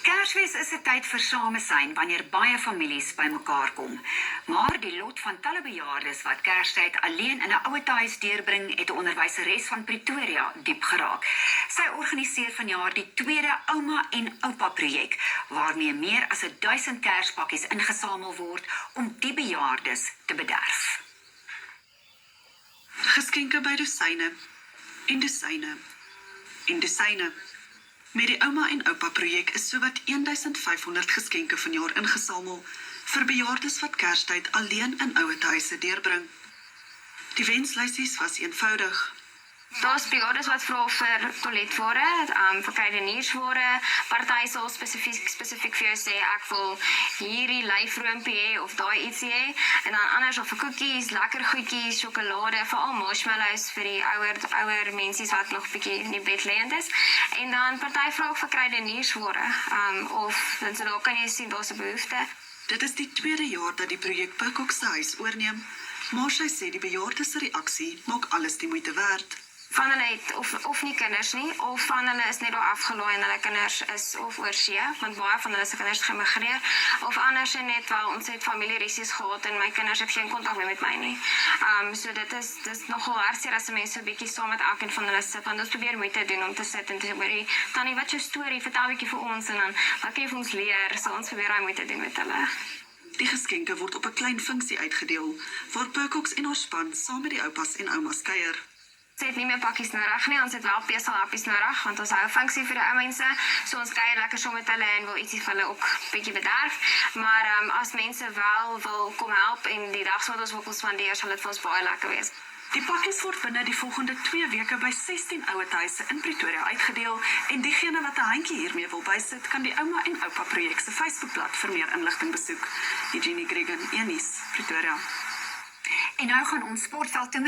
Kersfees is 'n tyd vir samesyn wanneer baie families bymekaar kom. Maar die lot van talle bejaardes wat Kerstyd alleen in 'n ouetehuis deurbring, het 'n onderwyseres van Pretoria diep geraak. Sy organiseer vanjaar die tweede Ouma en Oupa projek, waarmee meer as 1000 Kerspakkies ingesamel word om die bejaardes te bederf. Geskenke by dosyne en dosyne en dosyne. Met die Ouma en Oupa projek is sowat 1500 geskenke vanjaar ingesamel vir bejaardes wat Kerstyd alleen in ouetehuise deurbring. Die wenslysies was eenvoudig. Daar's bejaardes wat vra vir toiletware, vir kruideniersware, party sal spesifiek vir jou sê ek wil hierdie lyfroompie hê of daai ietsie hê, en dan anders of vir koekies, lekker goedjies, sjokolade, veral marshmallows vir die ouer mensies wat nog bietjie in die bed lêend is. En dan party vra ook vir kruideniersware, of dan so daar kan jy sien daar's 'n behoefte. Dit is die tweede jaar dat die projek Pukok se huis oorneem, maar sy sê die bejaardes se reaksie maak alles die moeite werd. Van hulle het of nie kinders nie, of van hulle is net daar afgelaai en hulle kinders is of oorsee, want baie van hulle se kinders het gemigreer, of anders net wel ons het familierisies gehad en my kinders het geen kontak meer met my nie. So dit is nogal hartseer as mense so 'n bietjie saam met elkeen van hulle sit, want ons probeer moeite doen om te sit en te sê, Tannie, wat is jou storie? Vertel 'n bietjie vir ons en dan wat kan jy vir ons leer? So ons probeer daai moeite doen met hulle. Die geskenke word op 'n klein funksie uitgedeel, waar Pukoks en haar span saam met die oupas en oumas kuier. Ons het nie meer pakkies nodig nie, ons het wel peselhappies nodig, want ons hou 'n funksie vir die ou mense, so ons kuier lekker saam met hulle en wil ietsie vir hulle ook 'n bietjie bederf, maar as mense wel wil kom help en die dag wat ons wil spandeer, sal dit vir ons baie lekker wees. Die pakkies word binne die volgende 2 weke by 16 ouetehuise in Pretoria uitgedeel en diegene wat 'n handjie hiermee wil bysit, kan die Ouma en Oupa projek se Facebookblad vir meer inligting besoek. Eugenie Gregan, Een Nuus, Pretoria. En nou gaan ons sportveld toe